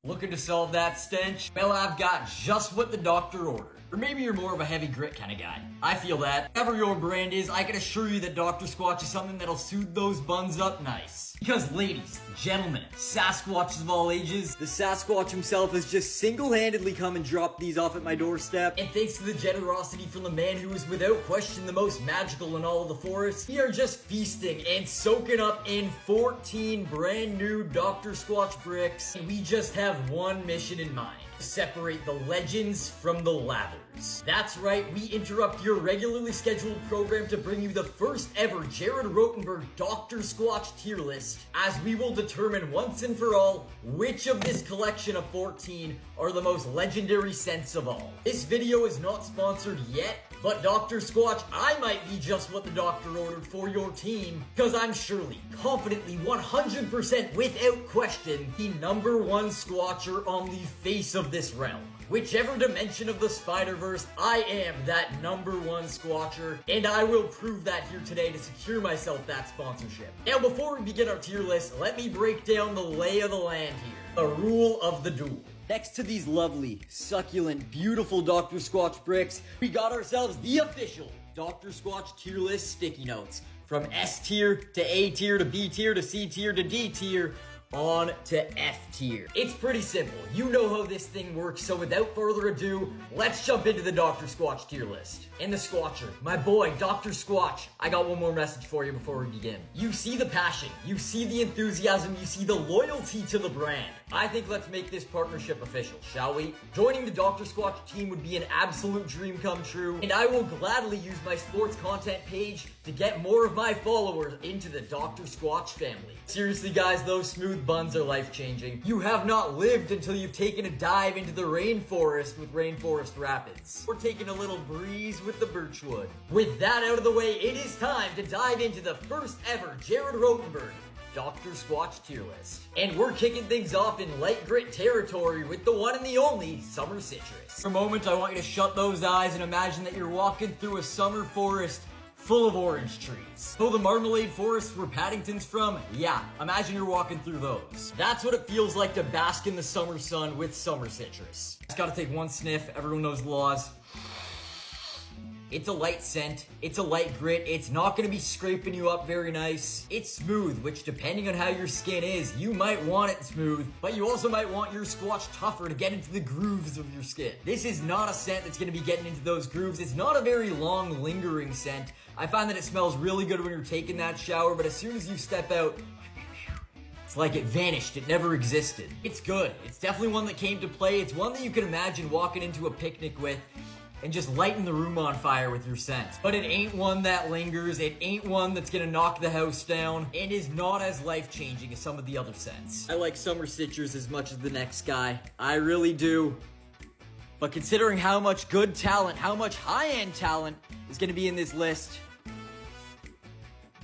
Looking to solve that stench? Well, I've got just what the doctor ordered. Or maybe you're more of a heavy grit kind of guy. I feel that. Whatever your brand is, I can assure you that Dr. Squatch is something that'll soothe those buns up nice. Because ladies, gentlemen, Sasquatches of all ages, the Sasquatch himself has just single-handedly come and dropped these off at my doorstep. And thanks to the generosity from the man who is without question the most magical in all of the forest, we are just feasting and soaking up in 14 brand new Dr. Squatch bricks. And we just have one mission in mind. Separate the legends from the lathers. That's right, we interrupt your regularly scheduled program to bring you the first ever Jared Rotenberg Dr. Squatch tier list, as we will determine once and for all which of this collection of 14 are the most legendary scents of all. This video is not sponsored yet, but Dr. Squatch, I might be just what the doctor ordered for your team, because I'm surely, confidently, 100% without question, the #1 Squatcher on the face of this realm. Whichever dimension of the Spider-Verse, I am that #1 Squatcher, and I will prove that here today to secure myself that sponsorship. Now, before we begin our tier list, let me break down the lay of the land here. The rule of the duel. Next to these lovely, succulent, beautiful Dr. Squatch bricks, we got ourselves the official Dr. Squatch tier list sticky notes. From S tier to A tier to B tier to C tier to D tier, on to F tier. It's pretty simple. You know how this thing works, so without further ado, let's jump into the Dr. Squatch tier list. And the Squatcher, my boy, Dr. Squatch. I got one more message for you before we begin. You see the passion, you see the enthusiasm, you see the loyalty to the brand. I think let's make this partnership official, shall we? Joining the Dr. Squatch team would be an absolute dream come true, and I will gladly use my sports content page to get more of my followers into the Dr. Squatch family. Seriously guys, those smooth buns are life-changing. You have not lived until you've taken a dive into the rainforest with Rainforest Rapids, or taken a little breeze with the birchwood. With that out of the way, it is time to dive into the first ever Jared Rotenberg Dr. Squatch tier list. And we're kicking things off in light grit territory with the one and the only Summer Citrus. For a moment, I want you to shut those eyes and imagine that you're walking through a summer forest full of orange trees. So the Marmalade Forest where Paddington's from? Yeah, imagine you're walking through those. That's what it feels like to bask in the summer sun with Summer Citrus. Just gotta take one sniff, everyone knows the laws. It's a light scent, it's a light grit, it's not gonna be scraping you up very nice. It's smooth, which depending on how your skin is, you might want it smooth, but you also might want your Squatch tougher to get into the grooves of your skin. This is not a scent that's gonna be getting into those grooves. It's not a very long, lingering scent. I find that it smells really good when you're taking that shower, but as soon as you step out, it's like it vanished, it never existed. It's good, it's definitely one that came to play. It's one that you can imagine walking into a picnic with and just lighting the room on fire with your scent. But it ain't one that lingers, it ain't one that's gonna knock the house down, and is not as life-changing as some of the other scents. I like Summer Citrus as much as the next guy. I really do. But considering how much good talent, how much high-end talent is gonna be in this list,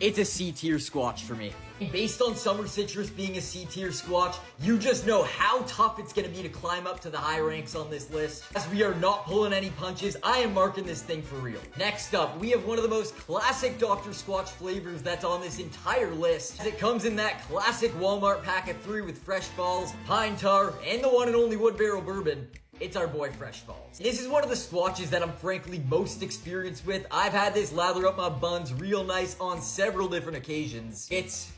it's a C-tier Squatch for me. Based on Summer Citrus being a C-tier Squatch, you just know how tough it's gonna be to climb up to the high ranks on this list. As we are not pulling any punches, I am marking this thing for real. Next up, we have one of the most classic Dr. Squatch flavors that's on this entire list, as it comes in that classic Walmart pack of 3 with fresh balls, pine tar, and the one and only wood barrel bourbon. It's our boy Fresh Falls. This is one of the Squatches that I'm frankly most experienced with. I've had this lather up my buns real nice on several different occasions. It's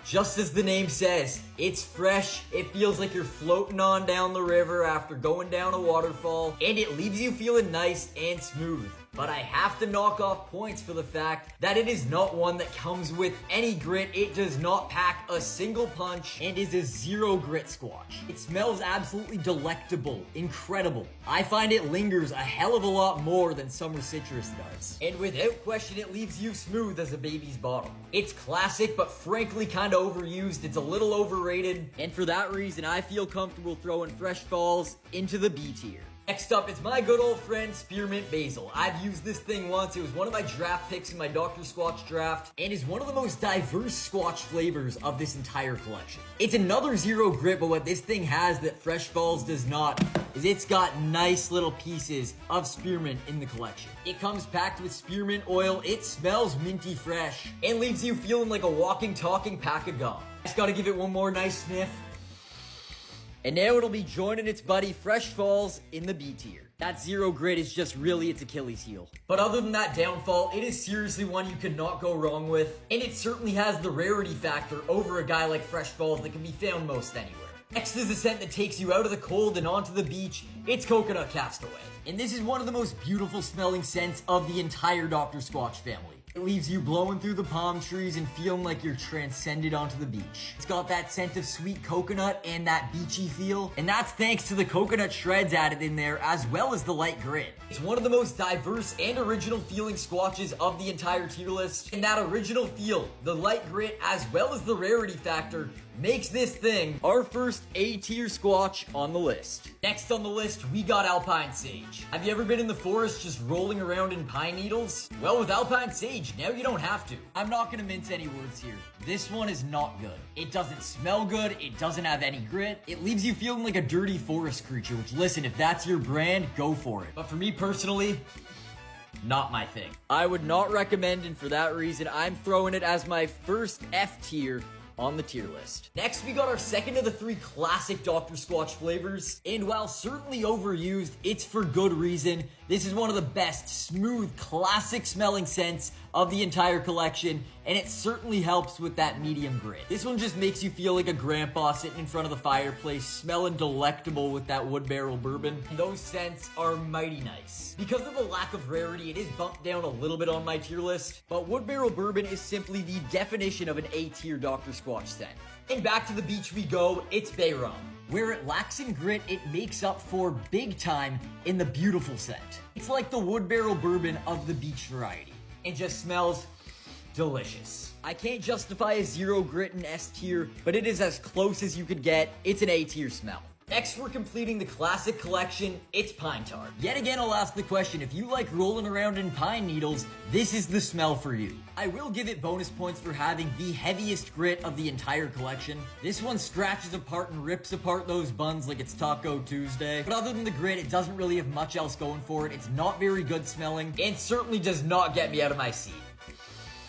just as the name says, it's fresh, it feels like you're floating on down the river after going down a waterfall, and it leaves you feeling nice and smooth. But I have to knock off points for the fact that it is not one that comes with any grit. It does not pack a single punch and is a 0 grit Squatch. It smells absolutely delectable, incredible. I find it lingers a hell of a lot more than Summer Citrus does. And without question, it leaves you smooth as a baby's bottom. It's classic, but frankly kinda overused. It's a little overrated. And for that reason, I feel comfortable throwing Fresh Falls into the B tier. Next up, it's my good old friend Spearmint Basil. I've used this thing once. It was one of my draft picks in my Dr. Squatch draft, and is one of the most diverse Squatch flavors of this entire collection. It's another 0 grit, but what this thing has that Fresh Falls does not is it's got nice little pieces of spearmint in the collection. It comes packed with spearmint oil, it smells minty fresh, and leaves you feeling like a walking, talking pack of gum. Just gotta give it one more nice sniff. And now it'll be joining its buddy Fresh Falls in the B tier. That zero grit is just really its Achilles heel. But other than that downfall, it is seriously one you could not go wrong with, and it certainly has the rarity factor over a guy like Fresh Falls that can be found most anywhere. Next is a scent that takes you out of the cold and onto the beach. It's Coconut Castaway. And this is one of the most beautiful smelling scents of the entire Dr. Squatch family. It leaves you blowing through the palm trees and feeling like you're transcended onto the beach. It's got that scent of sweet coconut and that beachy feel, and that's thanks to the coconut shreds added in there as well as the light grit. It's one of the most diverse and original feeling Squatches of the entire tier list, and that original feel, the light grit as well as the rarity factor, makes this thing our first A-tier Squatch on the list. Next on the list, we got Alpine Sage. Have you ever been in the forest just rolling around in pine needles? Well, with Alpine Sage, now you don't have to. I'm not gonna mince any words here. This one is not good. It doesn't smell good, it doesn't have any grit, it leaves you feeling like a dirty forest creature, which listen, if that's your brand, go for it. But for me personally, not my thing. I would not recommend, and for that reason, I'm throwing it as my first F tier on the tier list. Next, we got our second of the three classic Dr. Squatch flavors, and while certainly overused, it's for good reason. This is one of the best, smooth, classic smelling scents of the entire collection, and it certainly helps with that medium grit. This one just makes you feel like a grandpa sitting in front of the fireplace, smelling delectable with that wood barrel bourbon. And those scents are mighty nice. Because of the lack of rarity, it is bumped down a little bit on my tier list, but wood barrel bourbon is simply the definition of an A-tier Dr. Squatch scent. And back to the beach we go, it's Bay Rum. Where it lacks in grit, it makes up for big time in the beautiful scent. It's like the wood barrel bourbon of the beach variety. It just smells delicious. I can't justify a zero grit in S tier, but it is as close as you could get. It's an A tier smell. Next, we're completing the classic collection, it's Pine Tar. Yet again, I'll ask the question, if you like rolling around in pine needles, this is the smell for you. I will give it bonus points for having the heaviest grit of the entire collection. This one scratches apart and rips apart those buns like it's Taco Tuesday. But other than the grit, it doesn't really have much else going for it. It's not very good smelling, and certainly does not get me out of my seat.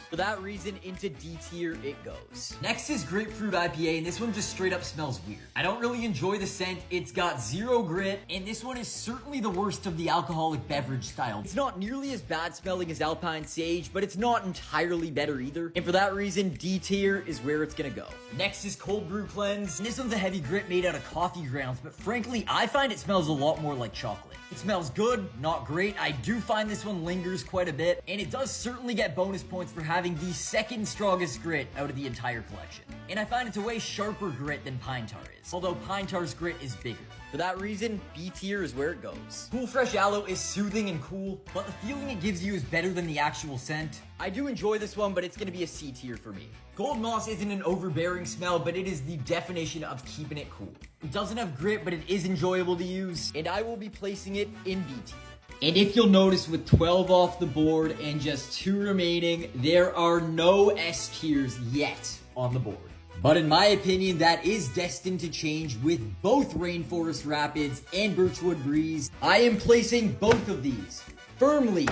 For that reason, into D tier it goes. Next is Grapefruit IPA, and this one just straight up smells weird. I don't really enjoy the scent, it's got zero grit, and this one is certainly the worst of the alcoholic beverage style. It's not nearly as bad smelling as Alpine Sage, but it's not entirely better either. And for that reason, D tier is where it's gonna go. Next is Cold Brew Cleanse, and this one's a heavy grit made out of coffee grounds, but frankly, I find it smells a lot more like chocolate. It smells good, not great. I do find this one lingers quite a bit, and it does certainly get bonus points for having the second strongest grit out of the entire collection. And I find it's a way sharper grit than Pine Tar is, although Pine Tar's grit is bigger. For that reason, B tier is where it goes. Cool Fresh Aloe is soothing and cool, but the feeling it gives you is better than the actual scent. I do enjoy this one, but it's gonna be a C tier for me. Gold Moss isn't an overbearing smell, but it is the definition of keeping it cool. It doesn't have grit, but it is enjoyable to use, and I will be placing it in B tier. And if you'll notice, with 12 off the board and just 2 remaining, there are no S tiers yet on the board. But in my opinion, that is destined to change with both Rainforest Rapids and Birchwood Breeze. I am placing both of these firmly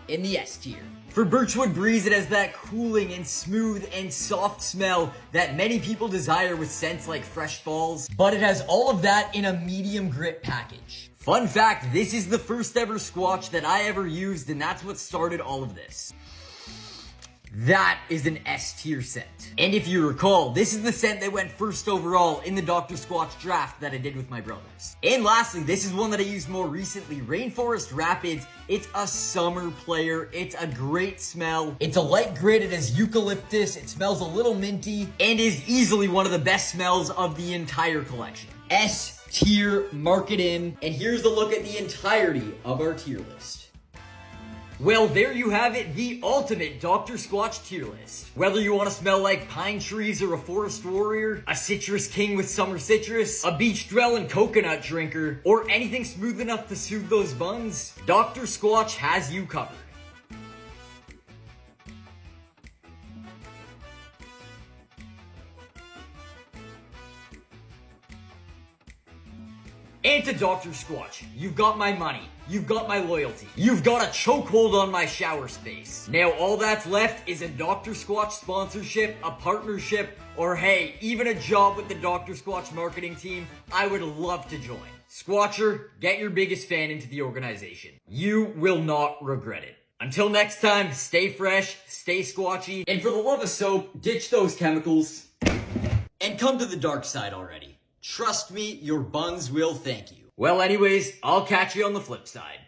in the S tier. For Birchwood Breeze, it has that cooling and smooth and soft smell that many people desire with scents like Fresh Falls, but it has all of that in a medium grit package. Fun fact, this is the first ever Squatch that I ever used, and that's what started all of this. That is an S tier scent. And if you recall, this is the scent that went first overall in the Dr. Squatch draft that I did with my brothers. And lastly, this is one that I used more recently, Rainforest Rapids. It's a summer player, it's a great smell. It's a light grit, it has eucalyptus, it smells a little minty, and is easily one of the best smells of the entire collection. S tier, mark it in, and here's a look at the entirety of our tier list. Well, there you have it, the ultimate Dr. Squatch tier list. Whether you want to smell like pine trees or a forest warrior, a citrus king with summer citrus, a beach dwelling coconut drinker, or anything smooth enough to soothe those buns, Dr. Squatch has you covered. And to Dr. Squatch, you've got my money, you've got my loyalty, you've got a chokehold on my shower space. Now all that's left is a Dr. Squatch sponsorship, a partnership, or hey, even a job with the Dr. Squatch marketing team. I would love to join. Squatcher, get your biggest fan into the organization. You will not regret it. Until next time, stay fresh, stay squatchy, and for the love of soap, ditch those chemicals, and come to the dark side already. Trust me, your buns will thank you. Well anyways, I'll catch you on the flip side.